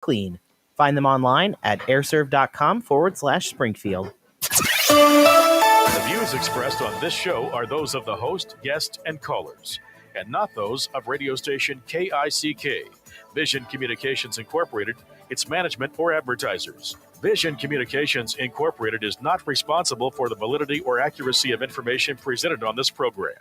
clean. Find them online at airserve.com/Springfield. The views expressed on this show are those of the host, guest, and callers, and not those of radio station KICK, Vision Communications Incorporated, its management, or advertisers. Vision Communications Incorporated is not responsible for the validity or accuracy of information presented on this program.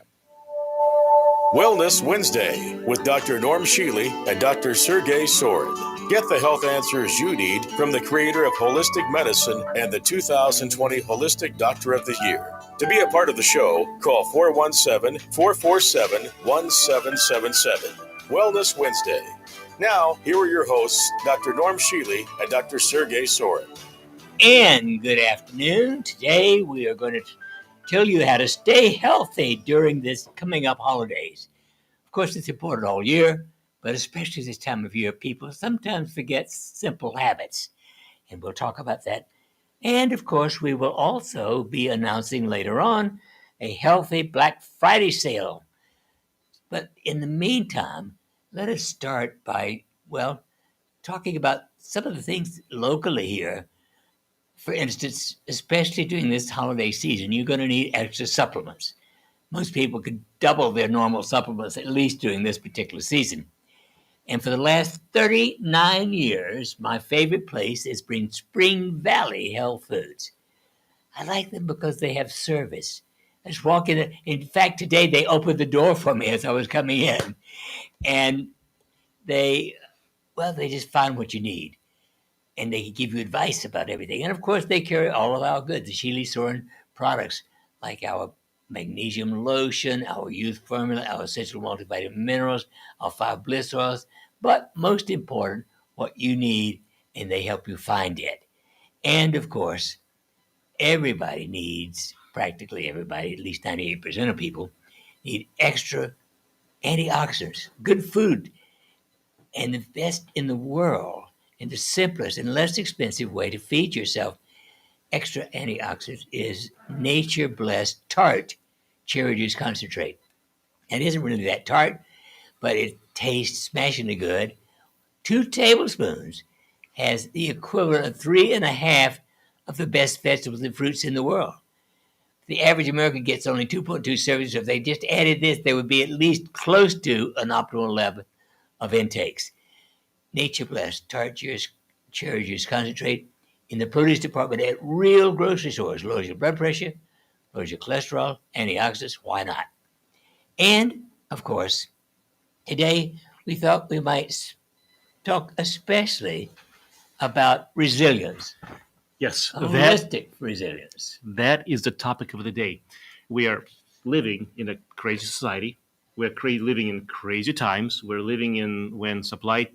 Wellness Wednesday with Dr. Norm Shealy and Dr. Sergey-Sorin. Get the health answers you need from the creator of holistic medicine and the 2020 Holistic Doctor of the Year. To be a part of the show, call 417-447-1777. Wellness Wednesday. Now, here are your hosts, Dr. Norm Shealy and Dr. Sergey-Sorin. And good afternoon. Today we are going to tell you how to stay healthy during this coming up holidays. Of course, it's important all year, but especially this time of year, people sometimes forget simple habits. And we'll talk about that. And of course, we will also be announcing later on a healthy Black Friday sale. But in the meantime, let us start by, talking about some of the things locally here. For instance, especially during this holiday season, you're going to need extra supplements. Most people could double their normal supplements at least during this particular season. And for the last 39 years, my favorite place has been Spring Valley Health Foods. I like them because they have service. I just walk in. In fact, today they opened the door for me as I was coming in. And they just find what you need. And they can give you advice about everything. And of course, they carry all of our goods, the Shealy-Sorin products, like our magnesium lotion, our youth formula, our essential multivitamin minerals, our 5 bliss oils, but most important, what you need, and they help you find it. And of course, everybody needs, practically everybody, at least 98% of people, need extra antioxidants, good food, and the best in the world, and the simplest and less expensive way to feed yourself extra antioxidants is nature-blessed tart cherry juice concentrate. It isn't really that tart, but it tastes smashingly good. 2 tablespoons has the equivalent of 3.5 of the best vegetables and fruits in the world. The average American gets only 2.2 servings. So if they just added this, they would be at least close to an optimal level of intakes. Nature-blessed tart cherry juice concentrate in the produce department at real grocery stores. Lowers your blood pressure, lowers your cholesterol, antioxidants. Why not? And, of course, today we thought we might talk especially about resilience. Yes, holistic resilience. That is the topic of the day. We are living in a crazy society. We're living in crazy times. We're living in when supply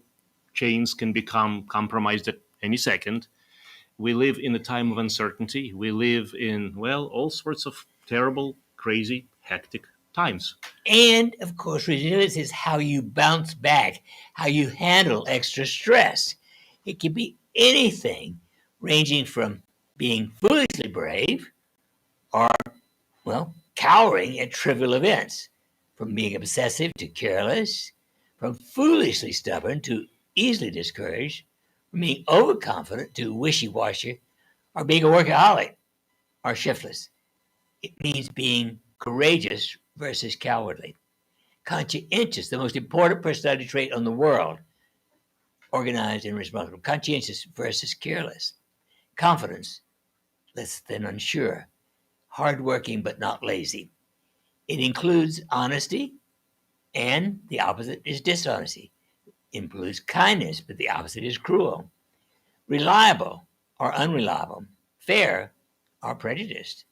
chains can become compromised at any second. We live in a time of uncertainty. We live in, all sorts of terrible, crazy, hectic times. And, of course, resilience is how you bounce back, how you handle extra stress. It can be anything, ranging from being foolishly brave or, cowering at trivial events, from being obsessive to careless, from foolishly stubborn to easily discouraged, from being overconfident to wishy-washy, or being a workaholic or shiftless. It means being courageous versus cowardly. Conscientious, the most important personality trait on the world. Organized and responsible. Conscientious versus careless. Confidence, less than unsure. Hardworking but not lazy. It includes honesty, and the opposite is dishonesty. It includes kindness, but the opposite is cruel. Reliable or unreliable. Fair or prejudiced.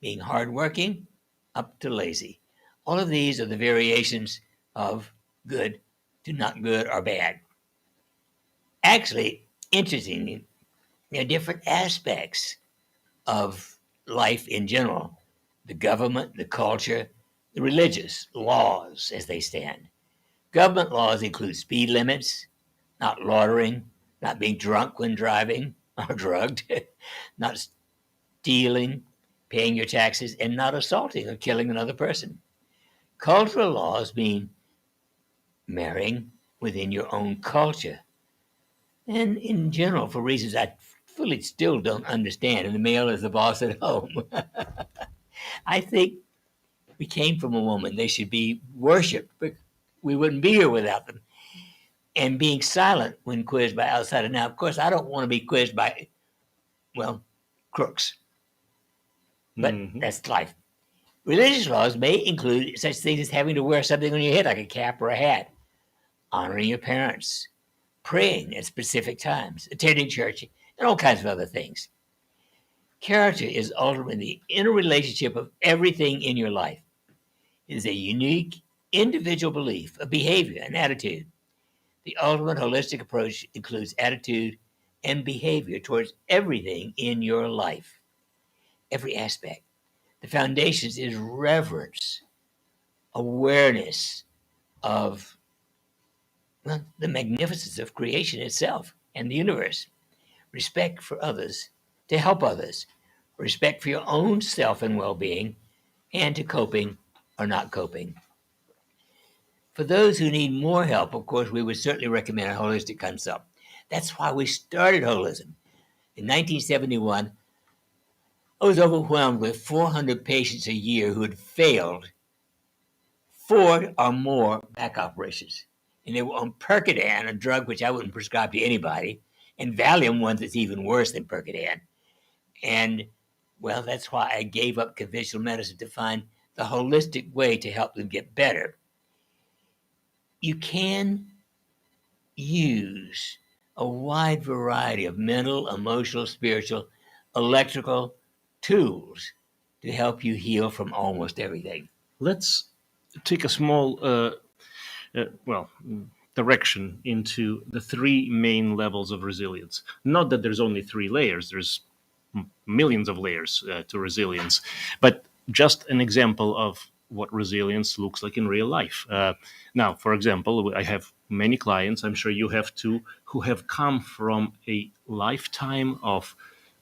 Being hardworking up to lazy. All of these are the variations of good to not good or bad. Actually, interestingly, there are different aspects of life in general. The government, the culture, the religious laws as they stand. Government laws include speed limits, not loitering, not being drunk when driving or drugged, not stealing, paying your taxes, and not assaulting or killing another person. Cultural laws mean marrying within your own culture, And in general, for reasons I fully still don't understand, and the male is the boss at home, I think we came from a woman. They should be worshipped, but we wouldn't be here without them. And being silent when quizzed by outsiders. Now, of course, I don't want to be quizzed by, well, crooks, but that's life. Religious laws may include such things as having to wear something on your head, like a cap or a hat, honoring your parents, praying at specific times, attending church, and all kinds of other things. Character is ultimately the interrelationship of everything in your life. It is a unique individual belief, a behavior, an attitude. The ultimate holistic approach includes attitude and behavior towards everything in your life, every aspect. The foundations is reverence, awareness of the magnificence of creation itself and the universe, respect for others, to help others, respect for your own self and well-being, and to coping or not coping. For those who need more help, of course, we would certainly recommend a holistic consult. That's why we started holism. In 1971, I was overwhelmed with 400 patients a year who had failed 4 or more back operations. And they were on Percodan, a drug which I wouldn't prescribe to anybody, and Valium, one that's even worse than Percodan. And, well, that's why I gave up conventional medicine to find the holistic way to help them get better. You can use a wide variety of mental, emotional, spiritual, electrical tools to help you heal from almost everything. Let's take a small, direction into the 3 main levels of resilience. Not that there's only 3 layers, there's millions of layers to resilience, but just an example of what resilience looks like in real life. Now, for example, I have many clients, I'm sure you have too, who have come from a lifetime of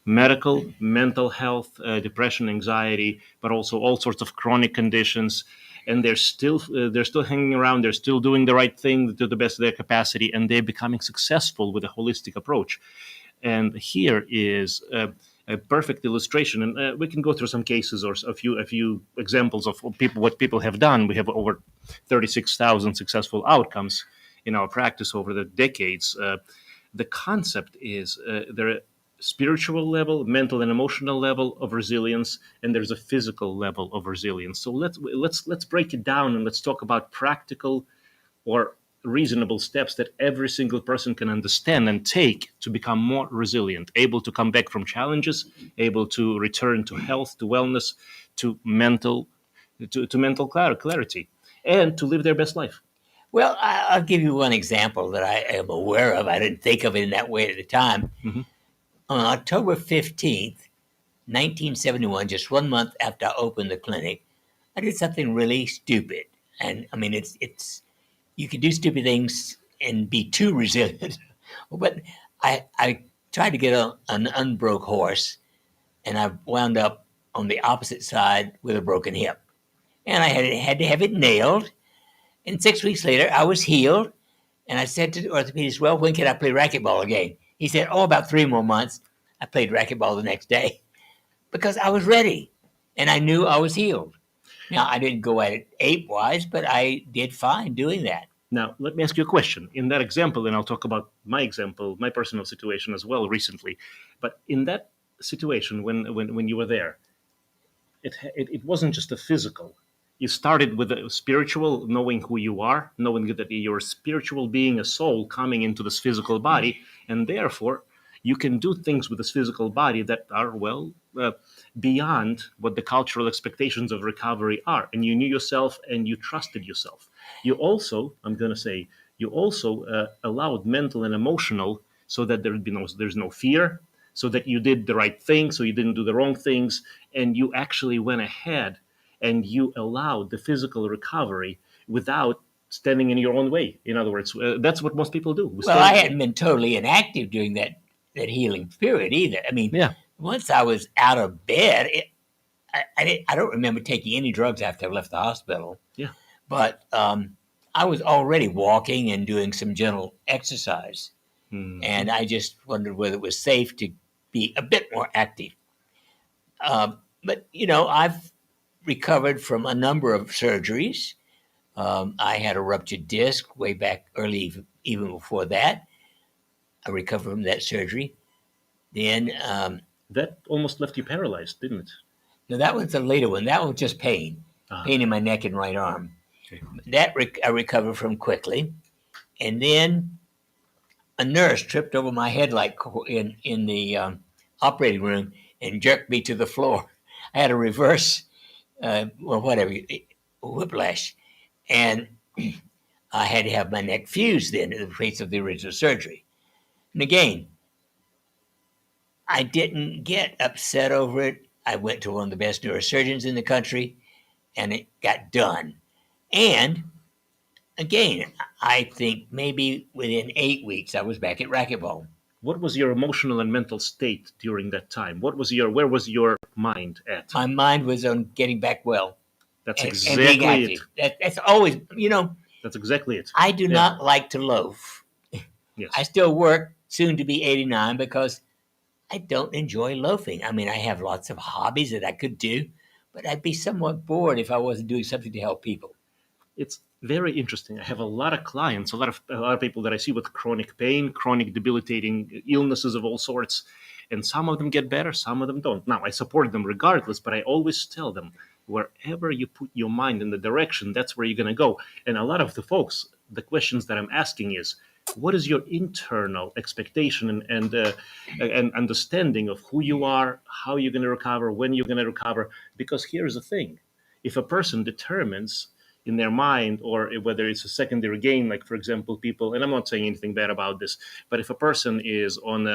medical, mental health, depression, anxiety, but also all sorts of chronic conditions. And they're still hanging around. They're still doing the right thing to the best of their capacity, and they're becoming successful with a holistic approach. And here is a perfect illustration, and we can go through some cases or a few examples of what people have done. We have over 36,000 successful outcomes in our practice over the decades. The concept is there are spiritual level, mental and emotional level of resilience, and there's a physical level of resilience. So let's break it down and let's talk about practical or reasonable steps that every single person can understand and take to become more resilient, able to come back from challenges, able to return to health, to wellness, to mental clarity, and to live their best life. Well, I'll give you one example that I am aware of. I didn't think of it in that way at the time. Mm-hmm. On October 15th, 1971, just 1 month after I opened the clinic, I did something really stupid. And I mean, it's you can do stupid things and be too resilient. But I tried to get an unbroke horse, and I wound up on the opposite side with a broken hip. And I had to have it nailed. And 6 weeks later, I was healed. And I said to the orthopedist, well, when can I play racquetball again? He said, about 3 more months. I played racquetball the next day because I was ready and I knew I was healed. Now, I didn't go at it ape-wise, but I did fine doing that. Now, let me ask you a question. In that example, and I'll talk about my example, my personal situation as well recently, but in that situation, when you were there, it wasn't just a physical. You started with a spiritual, knowing who you are, knowing that you're a spiritual being, a soul coming into this physical body, and therefore you can do things with this physical body that are, beyond what the cultural expectations of recovery are. And you knew yourself and you trusted yourself. You also, allowed mental and emotional so that there's no fear, so that you did the right thing, so you didn't do the wrong things, and you actually went ahead and you allowed the physical recovery without standing in your own way. In other words, that's what most people do. I hadn't been totally inactive during that healing period either. I mean, once I was out of bed, I don't remember taking any drugs after I left the hospital. Yeah. But I was already walking and doing some gentle exercise. And I just wondered whether it was safe to be a bit more active. But, I've recovered from a number of surgeries. I had a ruptured disc way back early, even before that. I recovered from that surgery. Then, That almost left you paralyzed, didn't it? no, that was the later one. That was just pain, pain in my neck and right arm. Okay. That I recovered from quickly. And then a nurse tripped over my headlight in the operating room and jerked me to the floor. I had a reverse, whiplash. And I had to have my neck fused then in the face of the original surgery. And again, I didn't get upset over it. I went to one of the best neurosurgeons in the country, and it got done. And again, I think maybe within 8 weeks, I was back at racquetball. What was your emotional and mental state during that time? Where was your mind at? My mind was on getting back well. That's and exactly being it. That's always, That's exactly it. I do not like to loaf. Yes. I still work, soon to be 89, because I don't enjoy loafing. I mean, I have lots of hobbies that I could do, but I'd be somewhat bored if I wasn't doing something to help people. It's very interesting. I have a lot of clients, a lot of people that I see with chronic pain, chronic debilitating illnesses of all sorts, and some of them get better, some of them don't. Now, I support them regardless, but I always tell them, wherever you put your mind in the direction, that's where you're going to go. And a lot of the folks, the questions that I'm asking is, what is your internal expectation and understanding of who you are, how you're going to recover, when you're going to recover? Because here's the thing. If a person determines in their mind, or whether it's a secondary gain, like, for example, people, and I'm not saying anything bad about this, but if a person is on,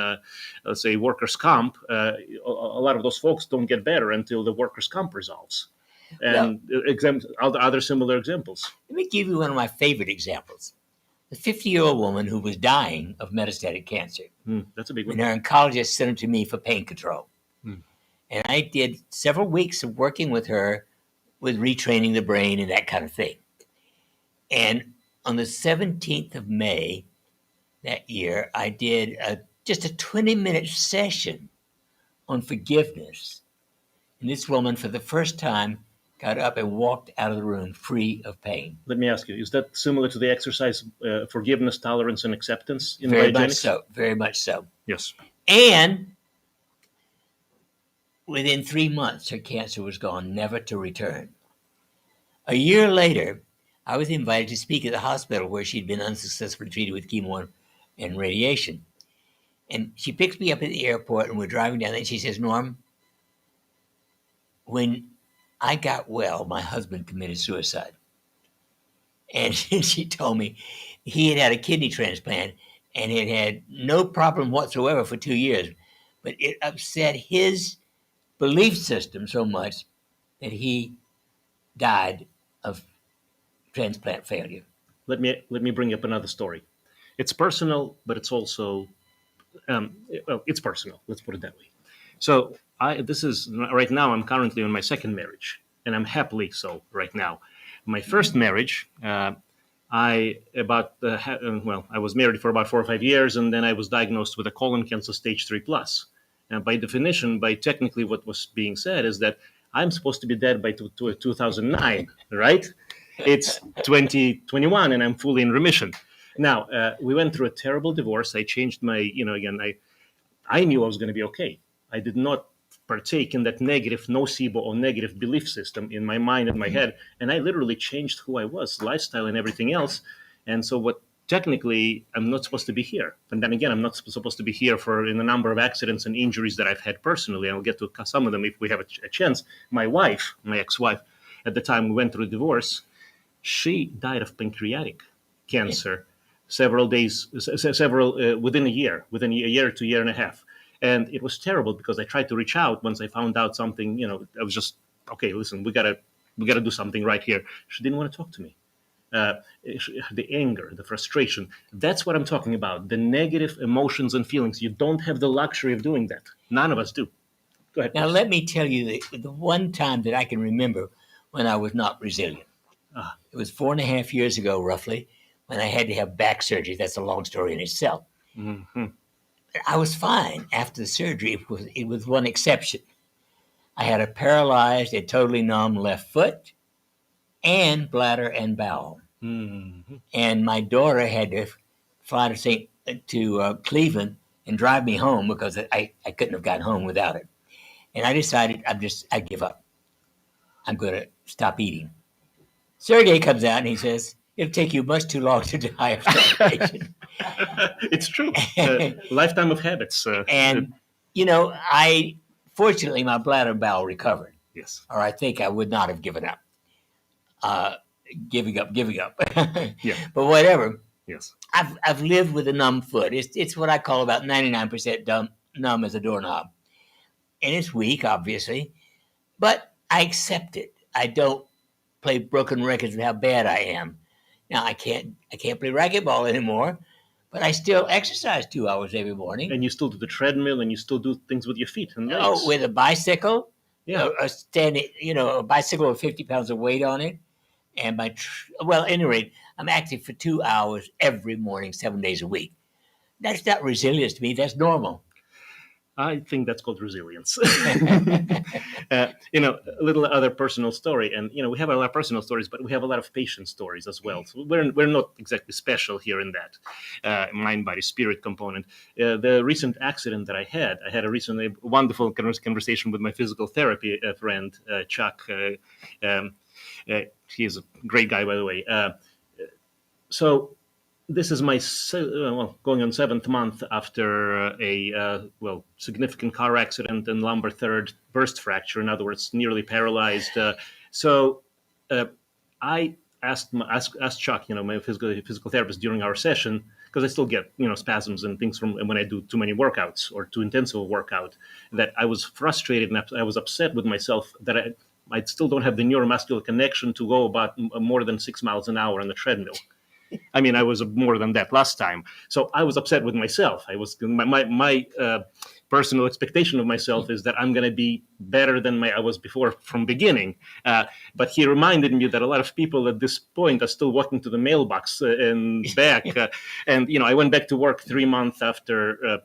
let's say, workers' comp, a lot of those folks don't get better until the workers' comp resolves. And other similar examples. Let me give you one of my favorite examples. A 50-year-old woman who was dying of metastatic cancer. That's a big one. And her oncologist sent her to me for pain control. And I did several weeks of working with her with retraining the brain and that kind of thing. And on the 17th of May that year, I did just a 20-minute session on forgiveness. And this woman, for the first time, got up and walked out of the room free of pain. Let me ask you, is that similar to the exercise forgiveness, tolerance, and acceptance in Very much biogenics? so, very much so. Yes. And within 3 months, her cancer was gone, never to return. A year later, I was invited to speak at the hospital where she'd been unsuccessfully treated with chemo and radiation. And she picks me up at the airport, and we're driving down there, and she says, Norm, when I got well, my husband committed suicide. And she told me he had had a kidney transplant and had had no problem whatsoever for 2 years. But it upset his belief system so much that he died of transplant failure. Let me bring up another story. It's personal, but it's also it's personal. Let's put it that way. So right now. I'm currently on my second marriage, and I'm happily so right now. My first marriage, I was married for about 4 or 5 years, and then I was diagnosed with a colon cancer stage 3+. And by definition, technically what was being said is that I'm supposed to be dead by 2009, right? It's 2021, and I'm fully in remission. Now, we went through a terrible divorce. I changed my, I knew I was going to be okay. I did not partake in that negative nocebo or negative belief system in my mind and my head. And I literally changed who I was, lifestyle and everything else. And so technically, I'm not supposed to be here. And then again, I'm not supposed to be here in a number of accidents and injuries that I've had personally. I'll get to some of them if we have a chance. My ex-wife, at the time we went through a divorce, she died of pancreatic cancer within a year to a year and a half. And it was terrible because I tried to reach out once I found out something, I was just, okay, listen, we gotta do something right here. She didn't want to talk to me. The anger, the frustration, that's what I'm talking about. The negative emotions and feelings. You don't have the luxury of doing that. None of us do. Go ahead. Now, let me tell you the one time that I can remember when I was not resilient. It was 4.5 years ago, roughly, when I had to have back surgery. That's a long story in itself. Hmm. I was fine after the surgery, it was one exception. I had a paralyzed and totally numb left foot and bladder and bowel. Hmm. And my daughter had to fly to Cleveland and drive me home because I couldn't have gotten home without it. And I decided I give up. I'm going to stop eating. Sergey comes out and he says, it'll take you much too long to die of starvation. It's true. Lifetime of habits. And, fortunately, my bladder and bowel recovered, Yes. or I think I would not have given up. Giving up. Yeah. But whatever. Yes. I've lived with a numb foot. It's what I call about 99% numb as a doorknob. And it's weak, obviously, but I accept it. I don't play broken records of how bad I am. Now I can't play racquetball anymore, but I still exercise 2 hours every morning. And you still do the treadmill, and you still do things with your feet and legs. Oh, with a bicycle, Yeah. a bicycle with 50 pounds of weight on it, and at any rate, I'm active for 2 hours every morning, 7 days a week. That's not resilience to me. That's normal. I think that's called resilience. A little other personal story, and we have a lot of personal stories, but we have a lot of patient stories as well. So we're not exactly special here in that mind, body, spirit component. The recent accident that I had a recently wonderful conversation with my physical therapy friend Chuck. He's a great guy, by the way. So this is my going on 7th month after a significant car accident and lumbar third burst fracture. In other words, nearly paralyzed. So I asked Chuck, my physical therapist, during our session, because I still get spasms and things from when I do too many workouts or too intensive a workout, that I was frustrated and I was upset with myself that I still don't have the neuromuscular connection to go about more than 6 miles an hour on the treadmill. I mean, I was more than that last time. So I was upset with myself. My personal expectation of myself is that I'm going to be better than I was before from beginning. But he reminded me that a lot of people at this point are still walking to the mailbox and back. And I went back to work 3 months after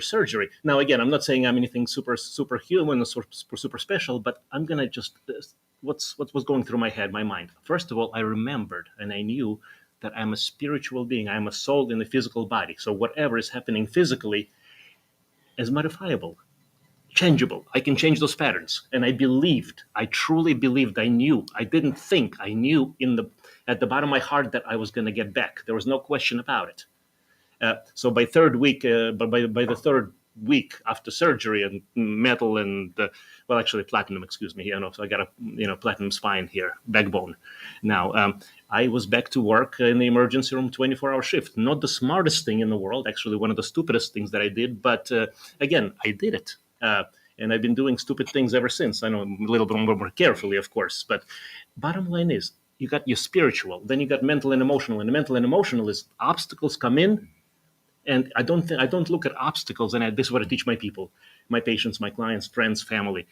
surgery. Now, again, I'm not saying I'm anything superhuman or super special, but I'm going to just what was going through my mind. First of all, I remembered and I knew that I'm a spiritual being. I'm a soul in a physical body. So whatever is happening physically is modifiable, changeable. I can change those patterns. And I truly believed, I knew, I didn't think, I knew at the bottom of my heart that I was going to get back. There was no question about it. So by the third week after surgery and metal and platinum, excuse me, so I got a platinum spine here, backbone. Now I was back to work in the emergency room, 24-hour shift. Not the smartest thing in the world, actually one of the stupidest things that I did, but again, I did it. And I've been doing stupid things ever since. I know, a little bit more carefully, of course, but bottom line is, you got your spiritual, then you got mental and emotional, and the mental and emotional is obstacles come in. And I don't look at obstacles, and this is what I teach my people, my patients, my clients, friends, family.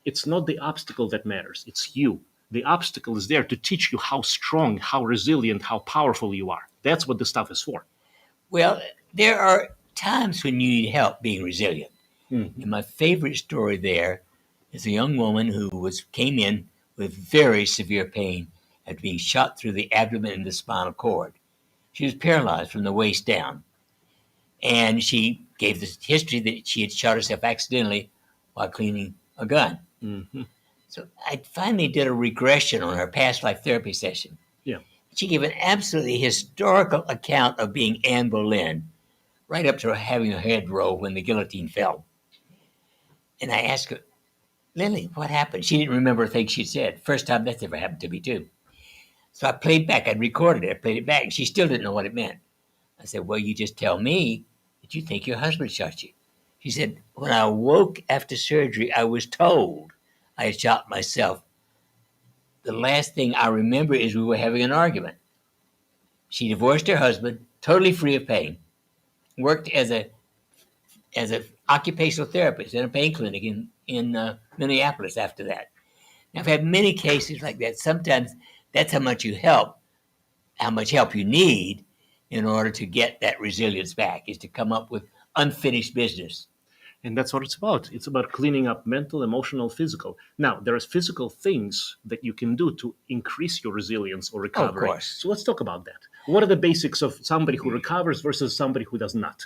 It's not the obstacle that matters. It's you. The obstacle is there to teach you how strong, how resilient, how powerful you are. That's what this stuff is for. Well, there are times when you need help being resilient. Mm-hmm. And my favorite story there is a young woman who came in with very severe pain after being shot through the abdomen and the spinal cord. She was paralyzed from the waist down. And she gave this history that she had shot herself accidentally while cleaning a gun. Mm-hmm. So I finally did a regression on her past life therapy session. Yeah. She gave an absolutely historical account of being Anne Boleyn, right up to her having her head roll when the guillotine fell. And I asked her, Lily, what happened? She didn't remember a thing she said. First time that's ever happened to me, too. So I played back. I'd recorded it. I played it back. And she still didn't know what it meant. I said, well, you just tell me that you think your husband shot you. She said, when I woke after surgery, I was told I had shot myself. The last thing I remember is we were having an argument. She divorced her husband, totally free of pain, worked as an occupational therapist in a pain clinic in Minneapolis after that. Now, I've had many cases like that. Sometimes that's how much you help, how much help you need, in order to get that resilience back, is to come up with unfinished business. And that's what it's about. It's about cleaning up mental, emotional, physical. Now, there are physical things that you can do to increase your resilience or recovery. course. So let's talk about that. What are the basics of somebody who recovers versus somebody who does not?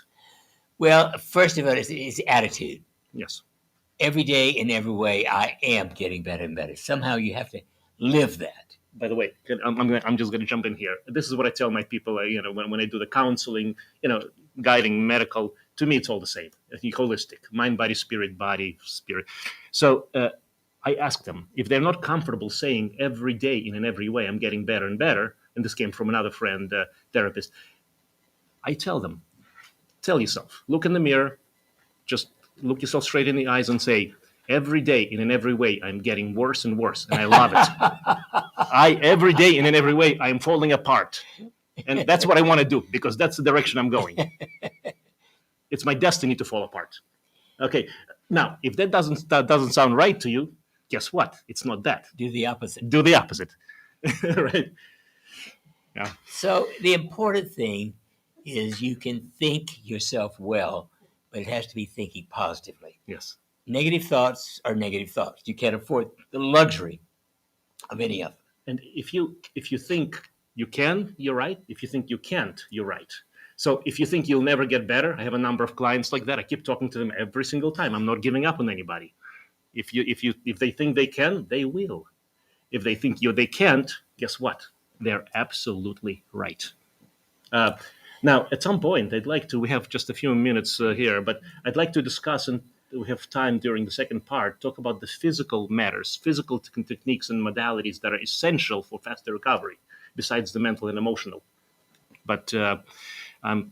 Well, first of all, it's attitude. Yes. Every day in every way, I am getting better and better. Somehow you have to live that. By the way, I'm just going to jump in here. This is what I tell my people, when I do the counseling, guiding, medical. To me, it's all the same. Holistic, mind, body, spirit, body, spirit. So I ask them if they're not comfortable saying every day in every way, I'm getting better and better. And this came from another friend, therapist. I tell them, tell yourself, look in the mirror, just look yourself straight in the eyes and say, every day in every way, I'm getting worse and worse. And I love it. Every day in every way, I am falling apart. And that's what I want to do because that's the direction I'm going. It's my destiny to fall apart. Okay. Now, if that doesn't sound right to you, guess what? It's not that. Do the opposite. Do the opposite. Right. Yeah. So the important thing is you can think yourself well, but it has to be thinking positively. Yes. Negative thoughts are negative thoughts. You can't afford the luxury of any of them. And if you think you can, you're right. If you think you can't, you're right. So if you think you'll never get better, I have a number of clients like that. I keep talking to them every single time. I'm not giving up on anybody. If they think they can, they will. If they think they can't, guess what? They're absolutely right. Now, at some point, we have just a few minutes here, but I'd like to discuss, and we have time during the second part, talk about the physical matters, physical techniques and modalities that are essential for faster recovery, besides the mental and emotional. But I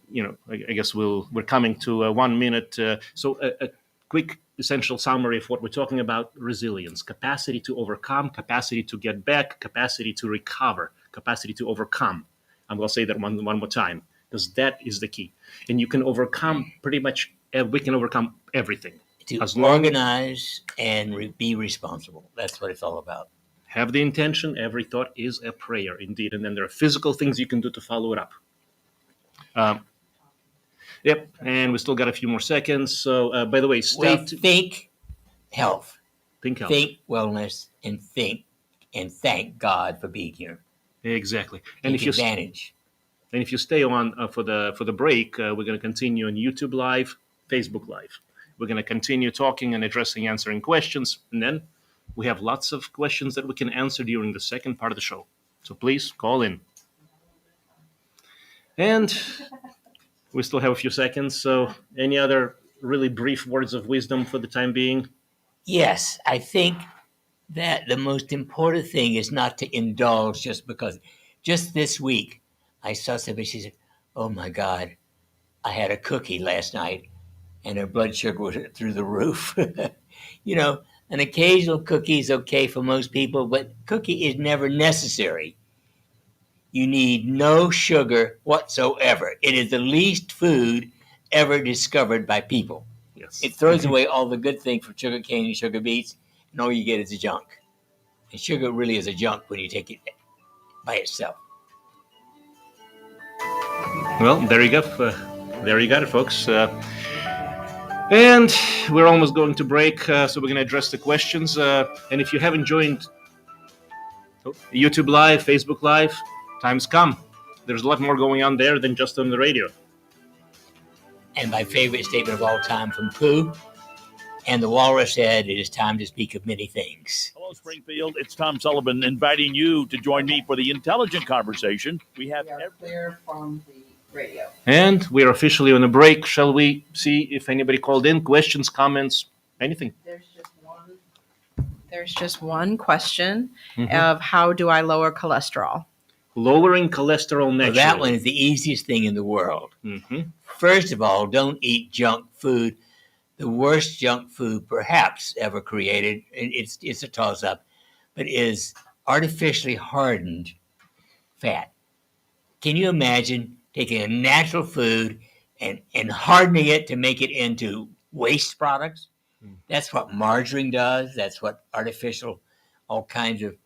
guess we're coming to 1 minute. So a quick essential summary of what we're talking about: resilience, capacity to overcome, capacity to get back, capacity to recover, capacity to overcome. I'm going to say that one more time, because that is the key. And you can overcome pretty much, we can overcome everything. To organize and be responsible. That's what it's all about. Have the intention. Every thought is a prayer, indeed. And then there are physical things you can do to follow it up. Yep, and we still got a few more seconds. So, by the way, think health. Think health. Think wellness, and thank God for being here. Exactly. And if you stay on for the break, we're going to continue on YouTube Live, Facebook Live. We're going to continue talking and answering questions, and then we have lots of questions that we can answer during the second part of the show. So please call in. And we still have a few seconds. So any other really brief words of wisdom for the time being? Yes, I think that the most important thing is not to indulge just because. Just this week, I saw somebody, she said, oh my God, I had a cookie last night and her blood sugar was through the roof. An occasional cookie is okay for most people, but cookie is never necessary. You need no sugar whatsoever. It is the least food ever discovered by people. Yes. It throws away all the good things from sugar cane and sugar beets, and all you get is a junk. And sugar really is a junk when you take it by itself. Well, there you go. There you got it, folks. And we're almost going to break, so we're going to address the questions. And if you haven't joined YouTube Live, Facebook Live, time's come. There's a lot more going on there than just on the radio. And my favorite statement of all time from Pooh, and the walrus said, it is time to speak of many things. Hello, Springfield. It's Tom Sullivan inviting you to join me for the intelligent conversation. We are clear from the radio. And we're officially on a break. Shall we see if anybody called in? Questions, comments, anything? There's just one question of how do I lower cholesterol? Lowering cholesterol naturally. Well, that one is the easiest thing in the world. Mm-hmm. First of all, don't eat junk food. The worst junk food perhaps ever created, and it's a toss-up, but is artificially hardened fat. Can you imagine taking a natural food and hardening it to make it into waste products? That's what margarine does. That's what artificial, all kinds of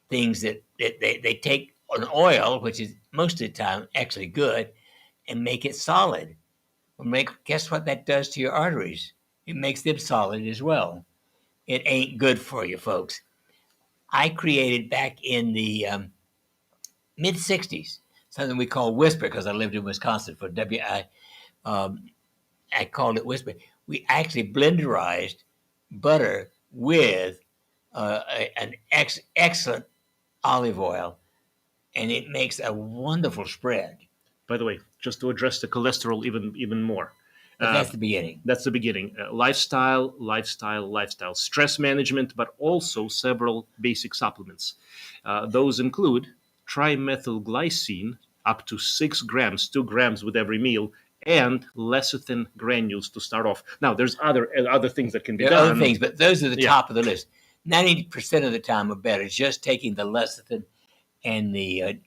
things that they take an oil, which is most of the time actually good, and make it solid. Guess what that does to your arteries? It makes them solid as well. It ain't good for you, folks. I created back in the mid 60s something we call Whisper, because I lived in Wisconsin for I called it Whisper. We actually blenderized butter with an excellent olive oil, and it makes a wonderful spread. By the way, just to address the cholesterol even more. But that's the beginning. That's the beginning. Lifestyle, stress management, but also several basic supplements. Those include trimethylglycine, up to 6 grams, 2 grams with every meal, and lecithin granules to start off. Now, there's other things that can be There done. are other things, but those are the Yeah. top of the list. 90% of the time or better, just taking the lecithin and the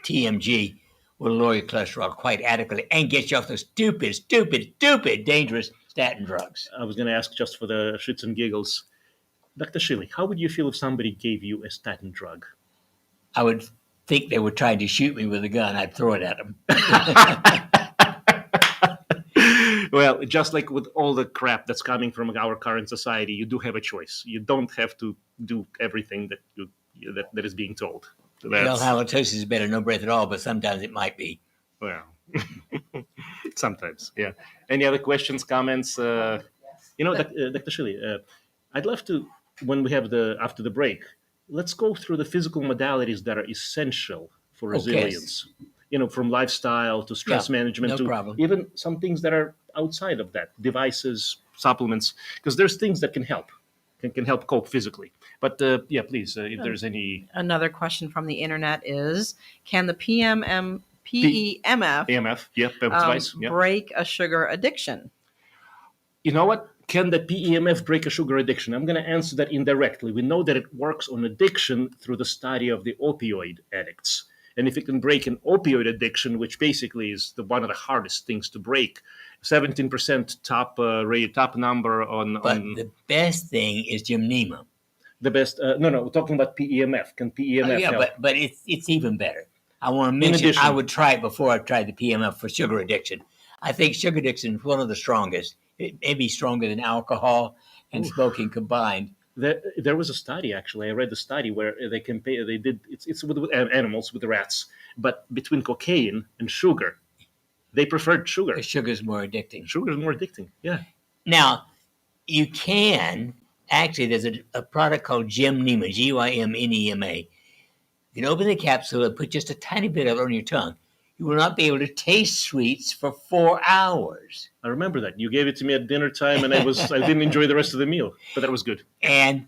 TMG will lower your cholesterol quite adequately and get you off those stupid, dangerous statin drugs. I was going to ask just for the shits and giggles. Dr. Shealy, how would you feel if somebody gave you a statin drug? I would think they were trying to shoot me with a gun. I'd throw it at them. Well, just like with all the crap that's coming from our current society, you do have a choice. You don't have to do everything that is being told. So Halitosis is better, no breath at all, but sometimes it might be. well, sometimes, yeah. Any other questions, comments? Dr. Shealy, I'd love to, when we have after the break, let's go through the physical modalities that are essential for resilience. From lifestyle to stress management no to problem. even some things that are outside of that, devices, supplements, because there's things that can help cope physically. But please, if there's any Another question from the internet is, can the PEMF AMF, device, break a sugar addiction? You know what? Can the PEMF break a sugar addiction? I'm going to answer that indirectly. We know that it works on addiction through the study of the opioid addicts. And if it can break an opioid addiction, which basically is one of the hardest things to break, 17% top number on. But the best thing is gymnema. The best? No, we're talking about PEMF. Can PEMF help? but it's even better. I want to mention I would try it before I tried the PEMF for sugar addiction. I think sugar addiction is one of the strongest. It may be stronger than alcohol and smoking combined. There was a study, actually. I read the study where they did it's with animals, with rats, but between cocaine and sugar, they preferred sugar. The sugar is more addicting. Sugar is more addicting. Yeah. Now, you can actually. There's a product called Gymnema, Gymnema. You can open the capsule and put just a tiny bit of it on your tongue. You will not be able to taste sweets for 4 hours. I remember that. You gave it to me at dinner time, and I didn't enjoy the rest of the meal, but that was good. And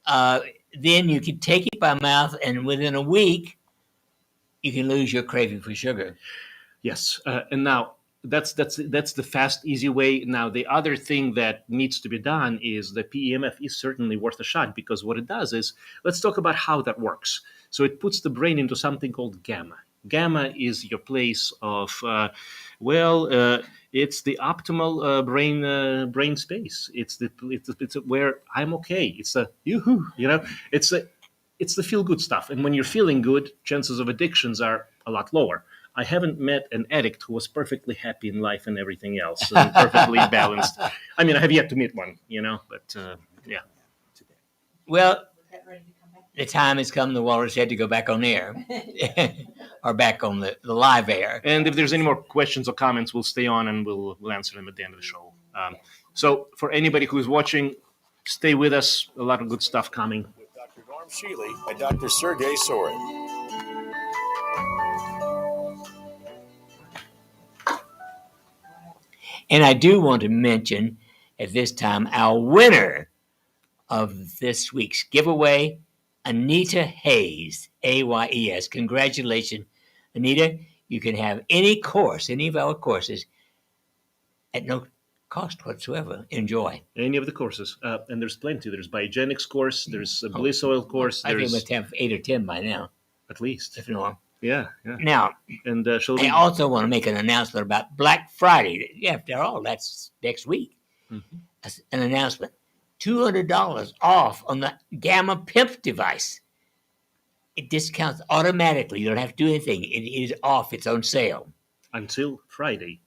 then you can take it by mouth, and within a week, you can lose your craving for sugar. Yes, and now that's the fast, easy way. Now the other thing that needs to be done is the PEMF is certainly worth a shot, because what it does is, let's talk about how that works. So it puts the brain into something called gamma. Gamma is your place of, it's the optimal brain space. It's where I'm okay. It's a yoo-hoo, It's the feel good stuff. And when you're feeling good, chances of addictions are a lot lower. I haven't met an addict who was perfectly happy in life and everything else, and perfectly balanced. I mean, I have yet to meet one, but yeah. Well, the time has come, the Watershed, to go back on air or back on the live air. And if there's any more questions or comments, we'll stay on and we'll answer them at the end of the show. So for anybody who's watching, stay with us. A lot of good stuff coming. With Dr. Norm Shealy and Dr. Sergey-Sorin. And I do want to mention at this time our winner of this week's giveaway, Anita Hayes, Ayes. Congratulations, Anita. You can have any of our courses, at no cost whatsoever. Enjoy. Any of the courses. And there's plenty. There's Biogenics course. There's a Bliss Oil course. I think we must have 8 or 10 by now. At least. If not. Yeah. Now, and I also want to make an announcement about Black Friday. After all, that's next week. Mm-hmm. An announcement. $200 off on the Gamma Pimp device. it discounts automatically. You don't have to do anything. It is off. It's on sale. Until Friday.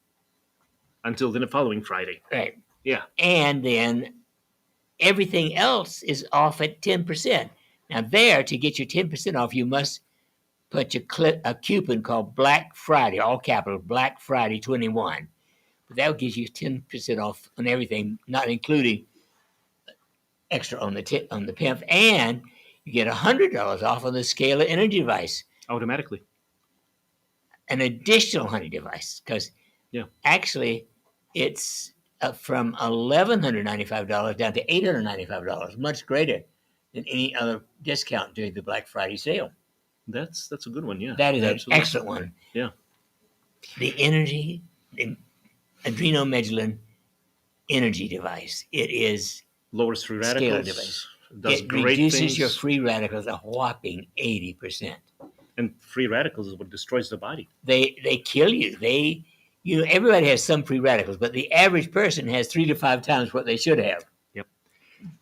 Until the following Friday. Right. Yeah. And then everything else is off at 10%. Now, there, to get your 10% off, you must put a coupon called Black Friday, all capital, Black Friday 21. But that gives you 10% off on everything, not including extra on the PIMP, and you get $100 off on the Scalar energy device, Automatically. an additional honey device, because actually it's from $1,195 down to $895, much greater than any other discount during the Black Friday sale. That's a good one, yeah. That is Absolutely. an excellent one. Yeah. The energy, the adrenomedullin energy device. It is lowers free radicals. Scalar device. Does it great reduces things. your free radicals a whopping 80%. And free radicals is what destroys the body. They kill you. Everybody has some free radicals, but the average person has 3 to 5 times what they should have. Yep.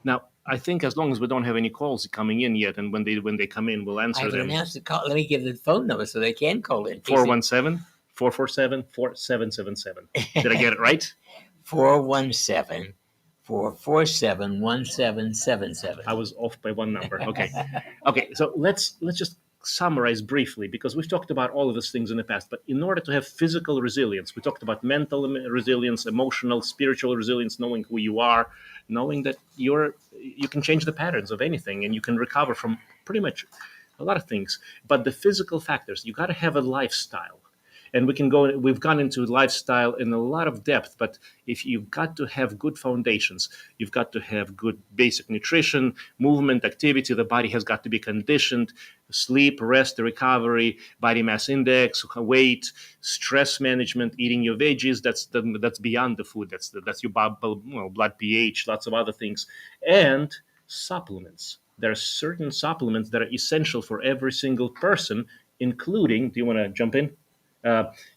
Now, I think as long as we don't have any calls coming in yet, and when they come in, we'll answer I them. announced the call. Let me give the phone number so they can call in. 417-447-4777. Did I get it right? 417-447-1777. I was off by one number. Okay. Okay, so let's just summarize briefly, because we've talked about all of these things in the past, but in order to have physical resilience, we talked about mental resilience, emotional, spiritual resilience, knowing who you are, knowing that you can change the patterns of anything and you can recover from pretty much a lot of things. But the physical factors, you got to have a lifestyle. And we've gone into lifestyle in a lot of depth, but if you've got to have good foundations, you've got to have good basic nutrition, movement, activity, the body has got to be conditioned, sleep, rest, recovery, body mass index, weight, stress management, eating your veggies, that's beyond the food, that's your blood pH, lots of other things, and supplements. There are certain supplements that are essential for every single person, including, do you want to jump in?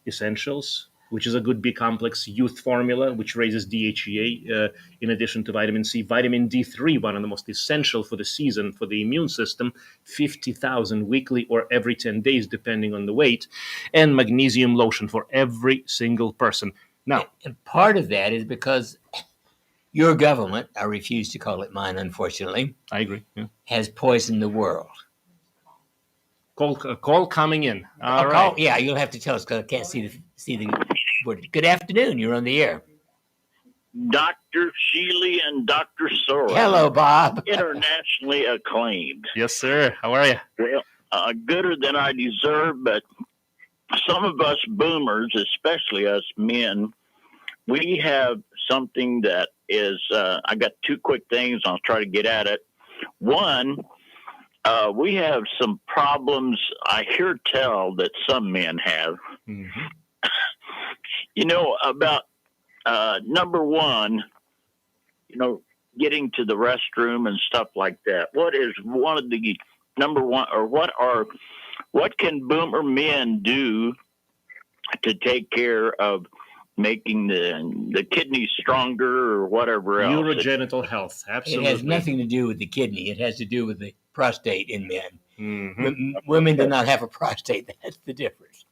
Essentials, which is a good B complex, youth formula, which raises DHEA in addition to vitamin C. Vitamin D3, one of the most essential for the season, for the immune system, 50,000 weekly or every 10 days, depending on the weight, and magnesium lotion for every single person. Now, and part of that is because your government, I refuse to call it mine, unfortunately, I agree, has poisoned the world. Call coming in. All right. Yeah, you'll have to tell us because I can't see the word. Good afternoon. You're on the air. Dr. Shealy and Dr. Sorin. Hello, Bob. Internationally acclaimed. Yes, sir. How are you? Well, gooder than I deserve, but some of us boomers, especially us men, we have something that is, I got 2 quick things. I'll try to get at it. One, we have some problems I hear tell that some men have. Mm-hmm. About number one, getting to the restroom and stuff like that. What is one of the number one, or what can boomer men do to take care of making the kidneys stronger or whatever else? Urogenital health, absolutely. It has nothing to do with the kidney. It has to do with the prostate in men. Mm-hmm. Women do not have a prostate. That's the difference.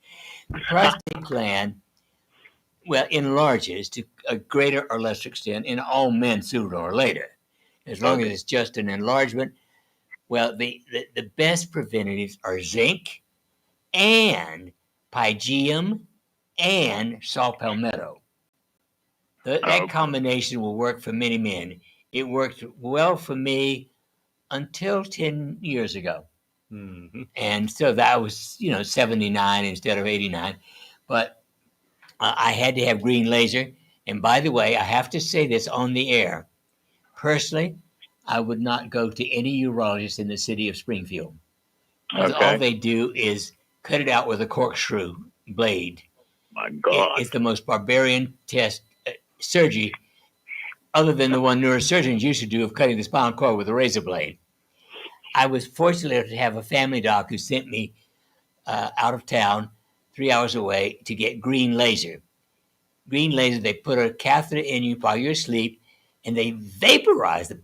The prostate gland, enlarges to a greater or lesser extent in all men sooner or later, as long as it's just an enlargement. Well, the best preventatives are zinc and pygeum and saw palmetto. That combination will work for many men. It worked well for me until 10 years ago. Mm-hmm. And so that was, 79 instead of 89. But I had to have green laser. And by the way, I have to say this on the air. Personally, I would not go to any urologist in the city of Springfield. Because all they do is cut it out with a corkscrew blade. My God. It's the most barbarian surgery, other than the one neurosurgeons used to do of cutting the spinal cord with a razor blade. I was fortunate to have a family doc who sent me out of town, 3 hours away, to get green laser. Green laser, they put a catheter in you while you're asleep, and they vaporize the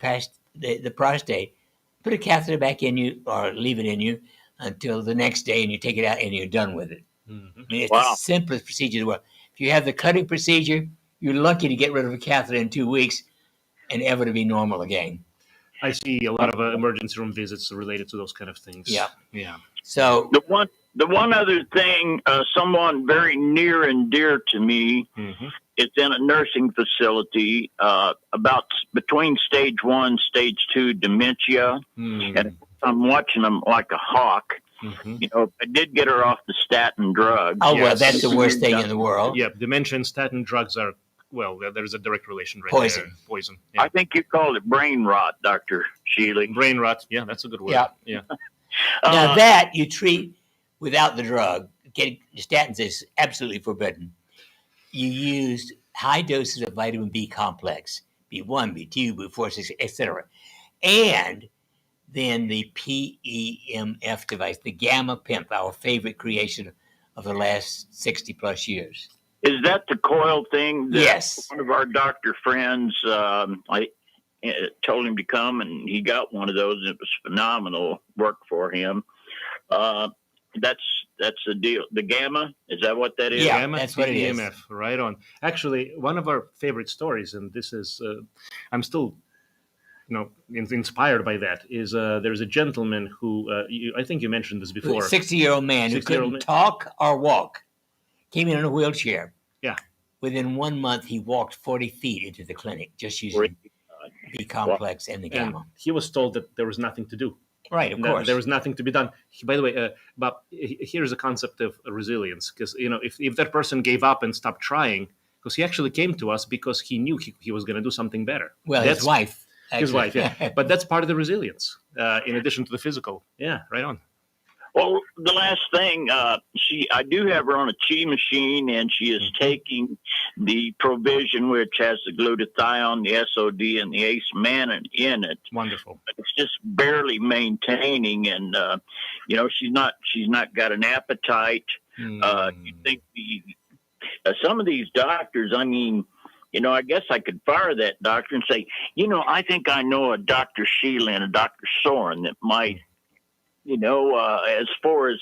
prostate, put a catheter back in you or leave it in you, until the next day, and you take it out and you're done with it. Mm-hmm. I mean, it's Wow. the simplest procedure in the world. If you have the cutting procedure, you're lucky to get rid of a catheter in 2 weeks and ever to be normal again. I see a lot of emergency room visits related to those kind of things. Yeah. Yeah. So, The one other thing, someone very near and dear to me, Mm-hmm. is in a nursing facility, about between stage 1, stage 2 dementia, and I'm watching them like a hawk. Mm-hmm. You know, I did get her off the statin drugs. oh, well, Yes. that's the worst thing in the world. Yeah, dementia and statin drugs are, well, there's a direct relation right Poison. there. Poison. Yeah. I think you called it brain rot, Dr. Shealy. Brain rot. Yeah, that's a good word. Yeah. Yeah. Now, that you treat without the drug. Getting statins is absolutely forbidden. You use high doses of vitamin B complex, B1, B2, B4, 6, etc. And then the PEMF device, the Gamma Pimp, our favorite creation of the last 60 plus years. Is that the coil thing? That Yes. One of our doctor friends, I told him to come, and he got one of those. And it was phenomenal work for him. That's the deal. The Gamma, is that what that is? Yeah, Gamma that's what it is. PEMF, right on. Actually, one of our favorite stories, and this is, I'm still, inspired by that, is there's a gentleman who, I think you mentioned this before. 60-year-old man who 60-year-old couldn't man. talk or walk, came in a wheelchair. Yeah. Within 1 month, he walked 40 feet into the clinic just using B complex and the And Gamma. he was told that there was nothing to do. Right, of That course. there was nothing to be done. By the way, Bob, here's a concept of resilience, because if that person gave up and stopped trying, because he actually came to us because he knew he was going to do something better. Well, That's his wife. his actually. wife, yeah. But that's part of the resilience, in addition to the physical. Yeah, right on. Well, the last thing, I do have her on a Chi machine, and she is taking the Provision, which has the glutathione, the SOD, and the ACE mannan in it. Wonderful. It's just barely maintaining, and she's not got an appetite. You think some of these doctors, I mean, I guess I could fire that doctor and say, I think I know a Dr. Shealy and a Dr. Sorin that might, as far as,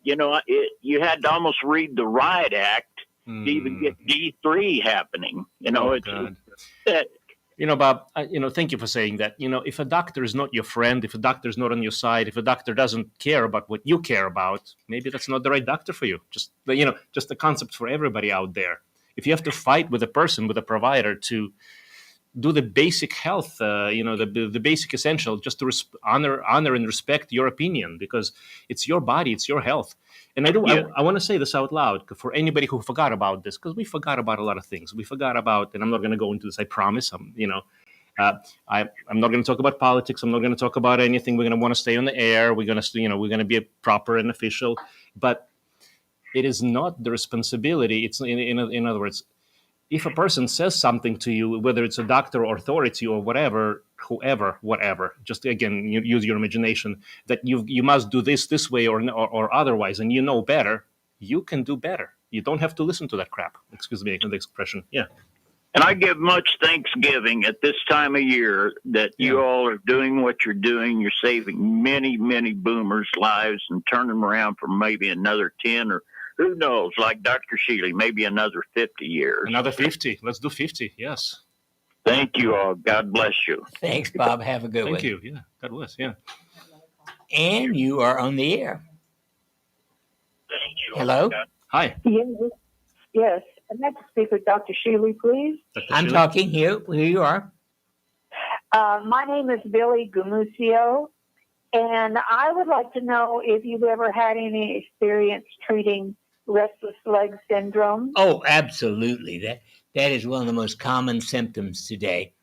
you had to almost read the riot act to even get D3 happening. God. Bob, thank you for saying that. If a doctor is not your friend, if a doctor is not on your side, if a doctor doesn't care about what you care about, maybe that's not the right doctor for you. Just a concept for everybody out there. If you have to fight with a person, with a provider to do the basic health, the basic essential, just to honor and respect your opinion, because it's your body, it's your health. And I want to say this out loud for anybody who forgot about this, because we forgot about a lot of things. We forgot about, and I'm not going to go into this, I promise. I'm not going to talk about politics. I'm not going to talk about anything. We're going to want to stay on the air. We're going to be proper and official. But it is not the responsibility. It's in other words, if a person says something to you, whether it's a doctor or authority or whatever, whatever, just again, use your imagination, that you must do this way or otherwise, and you know better, you can do better. You don't have to listen to that crap. Excuse me, the expression. Yeah. And I give much thanksgiving at this time of year that you all are doing what you're doing. You're saving many, many boomers' lives and turning them around for maybe another 10 or who knows, like Dr. Shealy, maybe another 50 years. Another 50. Let's do 50. Yes. Thank you all. God bless you. Thanks, Bob. Have a good one. Thank you. Yeah, God bless. Yeah. And you are on the air. Thank you. Hello? Hi. Yes. I'd like to speak with Dr. Shealy, please. Dr. I'm Shealy? talking here. Here you are. My name is Billy Gumucio, and I would like to know if you've ever had any experience treating restless leg syndrome. Oh, absolutely. That is one of the most common symptoms today.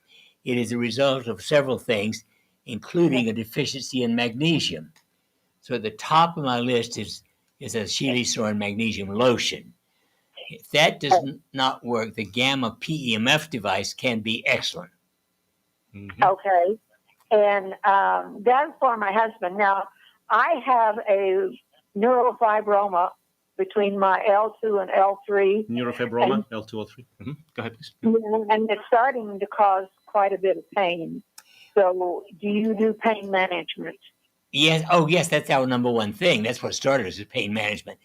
It is a result of several things, including a deficiency in magnesium. So at the top of my list is a Shealy-Sorin magnesium lotion. If that does not work, the Gamma PEMF device can be excellent. Mm-hmm. Okay. And that's for my husband. Now, I have a neurofibroma between my L2 and L3. Neurofibroma, L2L3. Mm-hmm. Go ahead, please. And it's starting to cause quite a bit of pain. So do you do pain management? Yes. Oh, yes. That's our number one thing. That's what started us is pain management.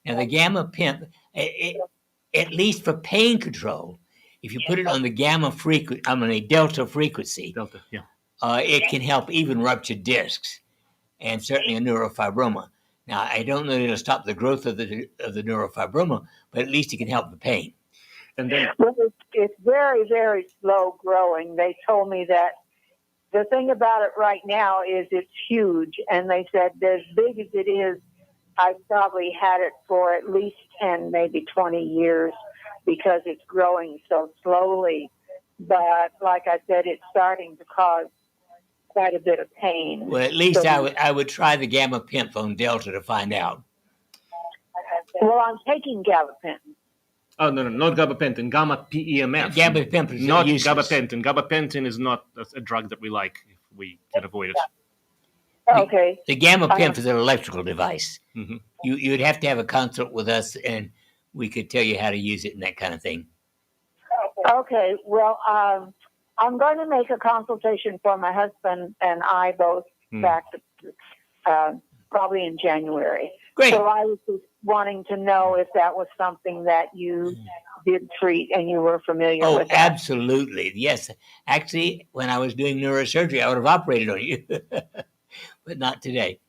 Now, the gamma pimp, at least for pain control, if you put it on the delta frequency, it can help even ruptured discs and certainly a neurofibroma. Now, I don't know that it'll stop the growth of the neurofibroma, but at least it can help the pain. And then, Well, it's very, very slow growing. They told me that the thing about it right now is it's huge, and they said as big as it is, I've probably had it for at least 10, maybe 20 years because it's growing so slowly. But like I said, it's starting to cause quite a bit of pain. Well, at least I would try the gamma pimp on delta to find out. Well, I'm taking gabapentin. oh no, not gabapentin, gamma PEMF. Gamma pimp is not useless. gabapentin. Gabapentin is not a drug that we like if we can avoid it. Okay. The gamma pimp is an electrical device. Mm-hmm. You'd have to have a consult with us, and we could tell you how to use it and that kind of thing. Okay. Well, I'm going to make a consultation for my husband and I both back probably in January. Great. So I was just wanting to know if that was something that you did treat and you were familiar Oh, with. That. absolutely. Yes. Actually, when I was doing neurosurgery, I would have operated on you, but not today.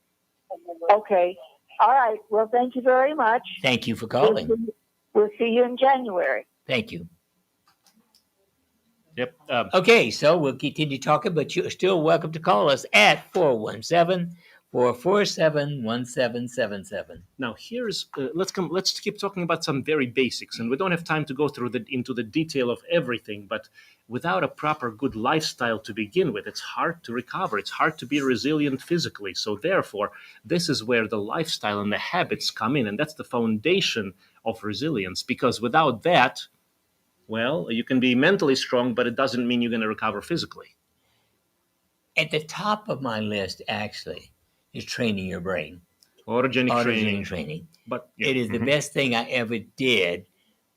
Okay. All right. Well, thank you very much. Thank you for calling. We'll see you in January. Thank you. Yep. Okay, so we'll continue talking, but you're still welcome to call us at 417-447-1777. Now here's let's keep talking about some very basics, and we don't have time to go through into the detail of everything. But without a proper good lifestyle to begin with, it's hard to recover. It's hard to be resilient physically. So therefore, this is where the lifestyle and the habits come in, and that's the foundation of resilience. Because without that, well, you can be mentally strong, but it doesn't mean you're going to recover physically. At the top of my list, actually, is training your brain. Autogenic training. But it is the best thing I ever did.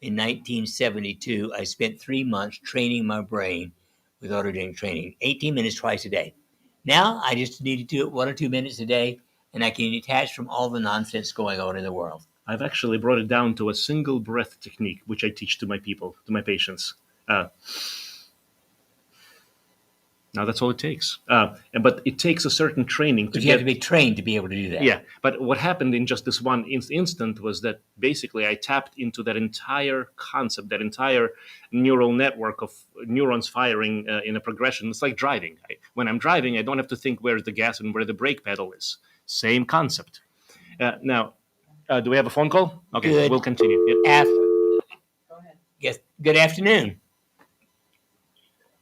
In 1972, I spent 3 months training my brain with autogenic training, 18 minutes twice a day. Now, I just need to do it 1 or 2 minutes a day, and I can detach from all the nonsense going on in the world. I've actually brought it down to a single breath technique, which I teach to my patients. Now that's all it takes. But it takes a certain training you have to be trained to be able to do that. Yeah, but what happened in just this one instant was that basically I tapped into that entire concept, that entire neural network of neurons firing in a progression. It's like driving. When I'm driving, I don't have to think where's the gas and where the brake pedal is. Same concept. Now, do we have a phone call? Okay, Good. We'll continue. Go ahead. Yes. Good afternoon.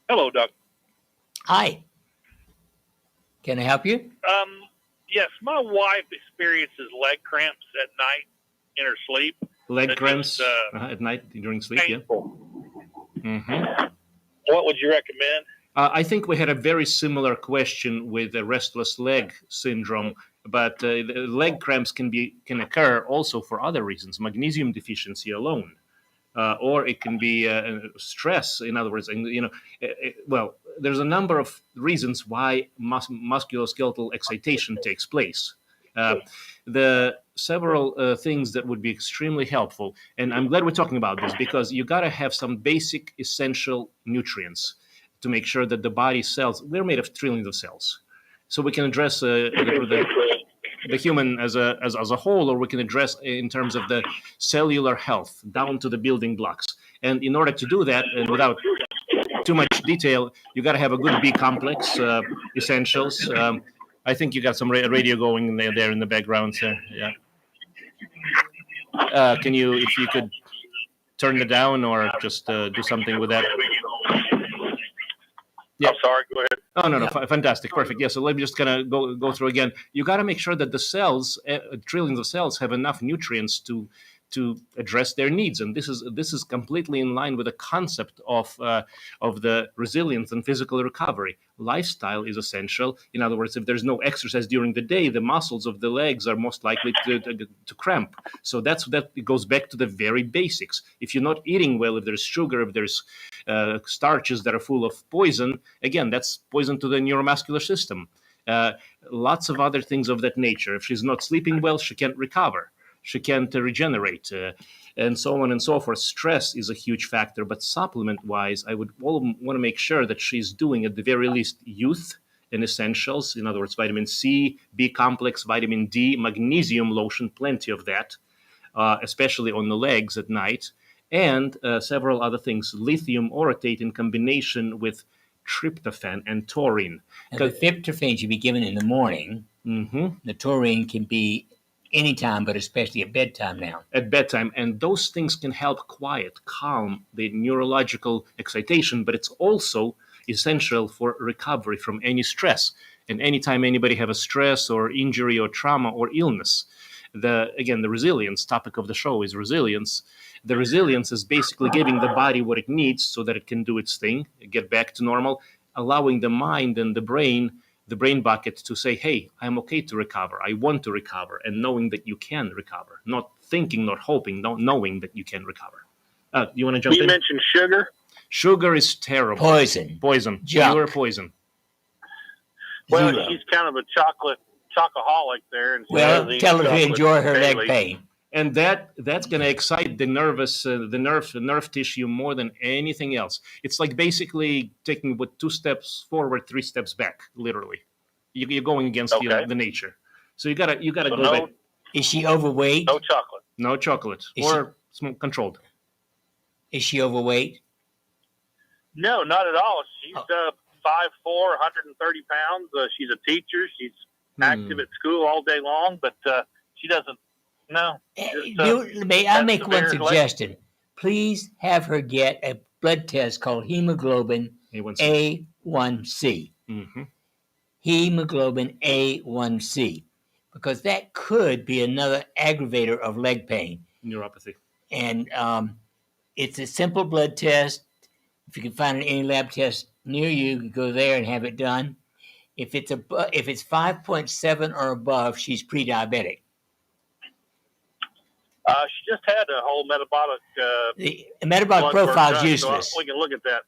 Hello, Doc. Hi. Can I help you? Yes, my wife experiences leg cramps at night in her sleep. Leg cramps at night during sleep, painful. Yeah. Mm-hmm. What would you recommend? I think we had a very similar question with the restless leg syndrome, but the leg cramps can occur also for other reasons, magnesium deficiency alone, or it can be stress. In other words, well, there's a number of reasons why musculoskeletal excitation takes place. The several things that would be extremely helpful, and I'm glad we're talking about this because you got to have some basic essential nutrients to make sure that the body cells, we're made of trillions of cells. So we can address the human as a whole, or we can address in terms of the cellular health down to the building blocks. And in order to do that, and without too much detail, you got to have a good B complex essentials. I think you got some radio going there in the background, sir. Yeah. Can you, if you could turn it down or just do something with that? Yeah. I'm sorry, go ahead. Oh, no, fantastic. Perfect. Yeah, so let me just kind of go through again. You got to make sure that the cells, trillions of cells, have enough nutrients to address their needs. And this is completely in line with the concept of the resilience and physical recovery. Lifestyle is essential. In other words, if there's no exercise during the day, the muscles of the legs are most likely to cramp. So that it goes back to the very basics. If you're not eating well, if there's sugar, if there's starches that are full of poison, again, that's poison to the neuromuscular system. lots of other things of that nature. If she's not sleeping well, she can't recover. She can't regenerate, and so on and so forth. Stress is a huge factor, but supplement-wise, I would want to make sure that she's doing, at the very least, youth and essentials. In other words, vitamin C, B complex, vitamin D, magnesium lotion, plenty of that, especially on the legs at night, and several other things. Lithium orotate in combination with tryptophan and taurine. And the tryptophan should be given in the morning. Mm-hmm. The taurine can be anytime, but especially at bedtime now. At bedtime, and those things can help calm the neurological excitation, but it's also essential for recovery from any stress. And anytime anybody have a stress or injury or trauma or illness, the resilience topic of the show is resilience. The resilience is basically giving the body what it needs so that it can do its thing, get back to normal, allowing the mind and the brain bucket to say, hey, I'm okay to recover. I want to recover, and knowing that you can recover, not thinking, not hoping, knowing that you can recover. You want to jump in? You mentioned sugar. Sugar is terrible. Poison. Junk. Pure poison. Well, Zero. she's kind of a chocoholic there. And Well, tell her to chocolate enjoy her leg daily. pain. And that's going to excite the nerve tissue more than anything else. It's like basically taking 2 steps forward, 3 steps back. Literally, you're going against the nature. So you gotta So go back. Is she overweight? No chocolate. No chocolate Is or controlled. Is she overweight? No, not at all. She's 5'4", 130 pounds. She's a teacher. She's active at school all day long, but she doesn't. No. I'll make one suggestion. Please have her get a blood test called hemoglobin A1C. Mm-hmm. Hemoglobin A1C, because that could be another aggravator of leg pain. Neuropathy. And it's a simple blood test. If you can find any lab test near you can go there and have it done. If it's 5.7 or above, she's pre-diabetic. She just had a whole metabolic. The metabolic profile is useless. So we can look at that.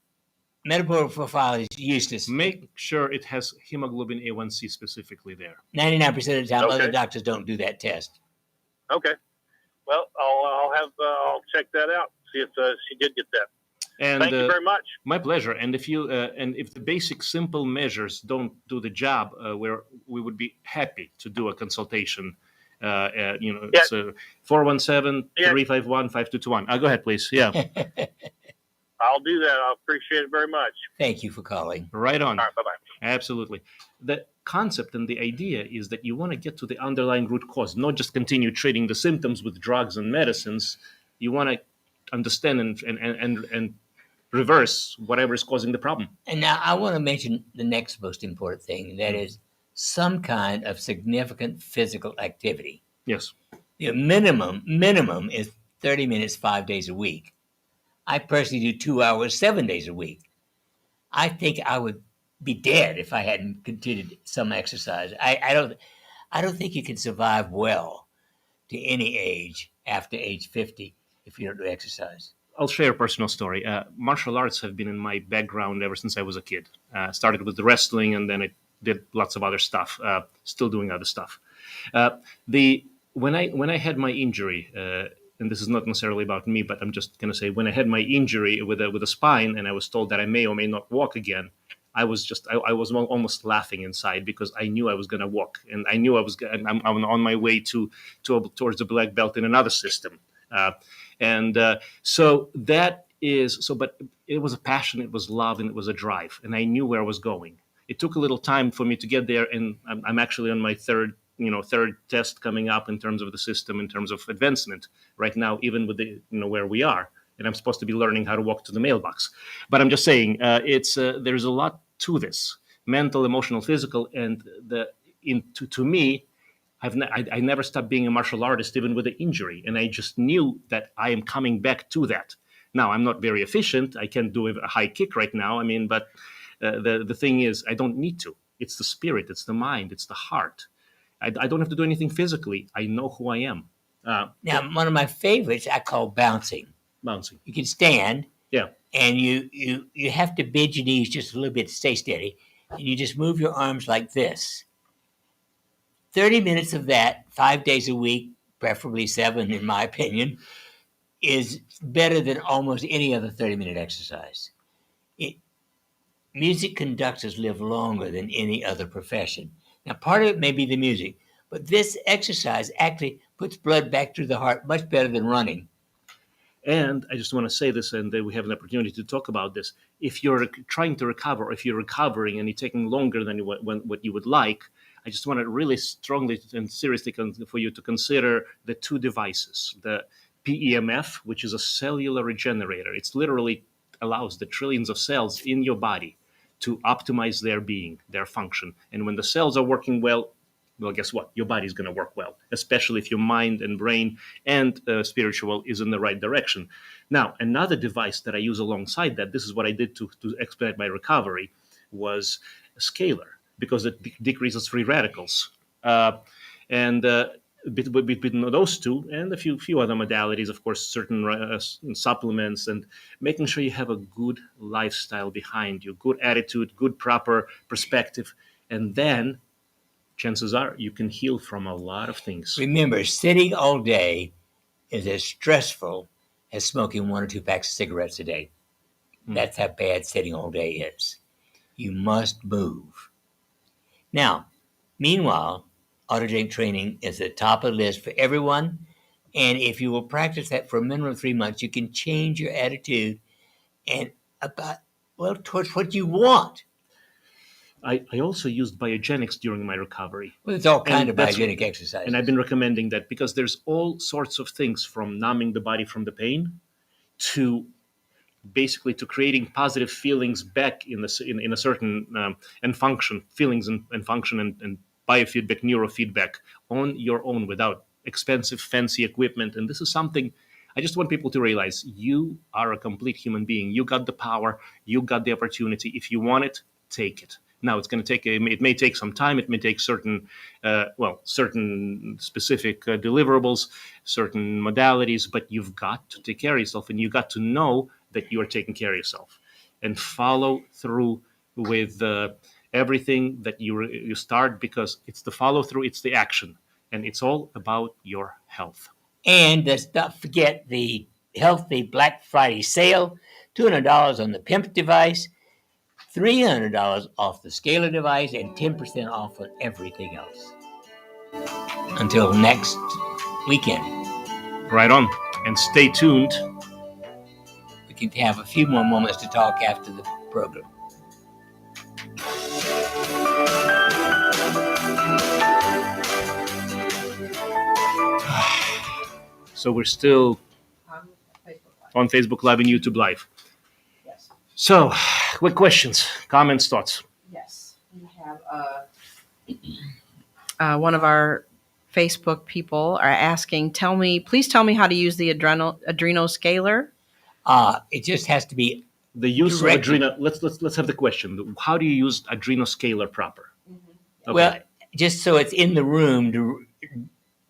Metabolic profile is useless. Make sure it has hemoglobin A1C specifically there. 99% of the time, Okay. other doctors don't do that test. Okay. Well, I'll check that out. See if she did get that. And Thank you very much. My pleasure. And if the basic simple measures don't do the job, we would be happy to do a consultation. It's 417-351-5221. Go ahead, please. Yeah. I'll do that. I appreciate it very much. Thank you for calling. Right on. All right. Bye-bye. Absolutely. The concept and the idea is that you want to get to the underlying root cause, not just continue treating the symptoms with drugs and medicines. You want to understand and reverse whatever is causing the problem. And now I want to mention the next most important thing, and that is some kind of significant physical activity. Yes. The minimum is 30 minutes, 5 days a week. I personally do 2 hours, 7 days a week. I think I would be dead if I hadn't continued some exercise. I don't think you can survive well to any age after age 50 if you don't do exercise. I'll share a personal story. Martial arts have been in my background ever since I was a kid. Started with the wrestling, and then I did lots of other stuff. Still doing other stuff. When I had my injury, and this is not necessarily about me, but I'm just going to say when I had my injury with a spine, and I was told that I may or may not walk again, I was almost laughing inside because I knew I was going to walk, and I knew I'm on my way towards the black belt in another system. So that is so, but it was a passion, it was love, and it was a drive, and I knew where I was going. It took a little time for me to get there, and I'm actually on my third test coming up in terms of the system, in terms of advancement right now, even with where we are, and I'm supposed to be learning how to walk to the mailbox. But I'm just saying, there's a lot to this: mental, emotional, physical, and to me. I never stopped being a martial artist, even with the injury. And I just knew that I am coming back to that. Now, I'm not very efficient. I can't do a high kick right now. But the thing is, I don't need to. It's the spirit. It's the mind. It's the heart. I don't have to do anything physically. I know who I am. Now, one of my favorites I call bouncing. Bouncing. You can stand. Yeah. And you have to bend your knees just a little bit to stay steady. and you just move your arms like this. 30 minutes of that, 5 days a week, preferably 7 in my opinion, is better than almost any other 30-minute exercise. Music conductors live longer than any other profession. Now, part of it may be the music, but this exercise actually puts blood back through the heart much better than running. And I just want to say this, and we have an opportunity to talk about this. If you're trying to recover, if you're recovering and you're taking longer than what you would like, I just want to really strongly and seriously for you to consider the 2 devices. The PEMF, which is a cellular regenerator. It's literally allows the trillions of cells in your body to optimize their being, their function. And when the cells are working well, guess what? Your body's going to work well, especially if your mind and brain and spiritual is in the right direction. Now, another device that I use alongside that, this is what I did to expedite my recovery, was a scalar, because it decreases free radicals. Between those 2 and a few other modalities, of course, certain supplements, and making sure you have a good lifestyle behind you, good attitude, good proper perspective, and then chances are you can heal from a lot of things. Remember, sitting all day is as stressful as smoking 1 or 2 packs of cigarettes a day. That's how bad sitting all day is. You must move. Now, meanwhile, autogenic training is at the top of the list for everyone. And if you will practice that for a minimum of 3 months, you can change your attitude and towards what you want. I also used biogenics during my recovery. Well, it's all kind of biogenic exercises. And I've been recommending that because there's all sorts of things, from numbing the body from the pain to basically to creating positive feelings back in a certain and function, feelings and function and biofeedback, neurofeedback on your own without expensive, fancy equipment. And this is something I just want people to realize. You are a complete human being. You got the power. You got the opportunity. If you want it, take it. Now, it's going to take, it may take some time. It may take certain specific deliverables, certain modalities, but you've got to take care of yourself, and you got to know that you are taking care of yourself and follow through with everything that you start, because it's the follow through, it's the action, and it's all about your health. And let's not forget the healthy Black Friday sale, $200 on the PIMP device, $300 off the scalar device, and 10% off on everything else. Until next weekend. Right on. And stay tuned. We can have a few more moments to talk after the program. So we're still on Facebook Live and YouTube Live. Yes. So, what questions, comments, thoughts? Yes. We have one of our Facebook people are asking, please tell me how to use the adrenoscalar. It just has to be the use directed. of Let's have the question. How do you use adrenoscalar proper? Okay. Well, just so it's in the room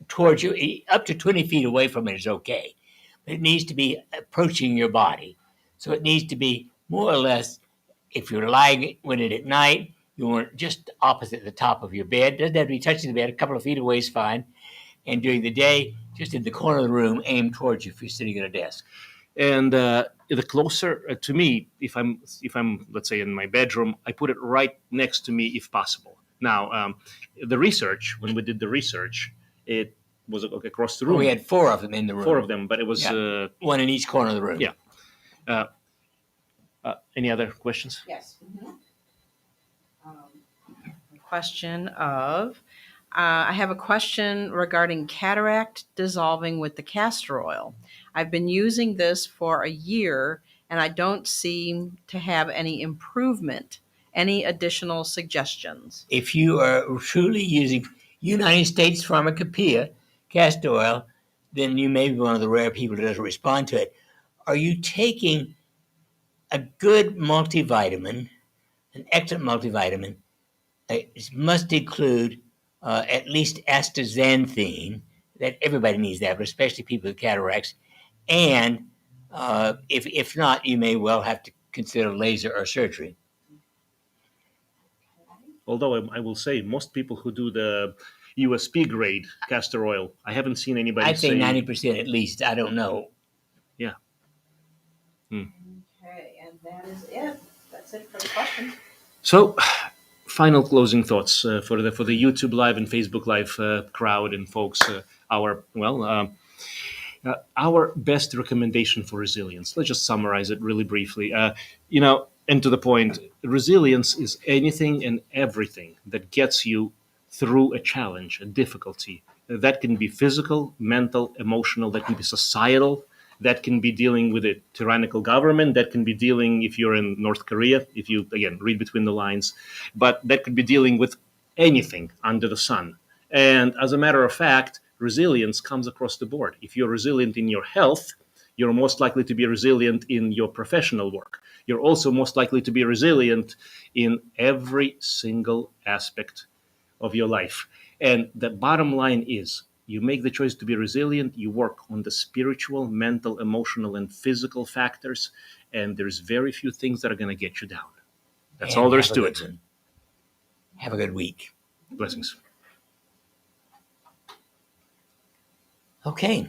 towards you, up to 20 feet away from it is okay. But it needs to be approaching your body. So it needs to be more or less, if you're lying with it at night, you want just opposite the top of your bed. Doesn't have to be touching the bed. A couple of feet away is fine. And during the day, just in the corner of the room, aim towards you if you're sitting at a desk. And the closer to me, if I'm let's say in my bedroom, I put it right next to me if possible. Now, the research, when we did the research, it was across the room. We had 4 of them in the room. 4 of them, but it was one in each corner of the room. Yeah. Any other questions? Yes. Question of, I have a question regarding cataract dissolving with the castor oil. I've been using this for a year and I don't seem to have any improvement. Any additional suggestions? If you are truly using United States Pharmacopoeia castor oil, then you may be one of the rare people that doesn't respond to it. Are you taking a good multivitamin, an excellent multivitamin? It must include at least astaxanthin. That everybody needs that, but especially people with cataracts. And if not, you may well have to consider laser or surgery. Although I will say most people who do the USP grade castor oil, I haven't seen anybody I'd say say 90% at least. I don't know. Yeah. Okay, and that is it. That's it for the questions. So, final closing thoughts for the YouTube Live and Facebook Live crowd and folks. Our best recommendation for resilience. Let's just summarize it really briefly. And to the point, resilience is anything and everything that gets you through a challenge, a difficulty. That can be physical, mental, emotional. That can be societal. That can be dealing with a tyrannical government. That can be dealing, if you're in North Korea, if you, again, read between the lines. But that could be dealing with anything under the sun. And as a matter of fact, resilience comes across the board. If you're resilient in your health, you're most likely to be resilient in your professional work. You're also most likely to be resilient in every single aspect of your life. And the bottom line is, you make the choice to be resilient, you work on the spiritual, mental, emotional, and physical factors, and there's very few things that are going to get you down. That's And all there is have a to good it. one. Have a good week. Blessings. Okay.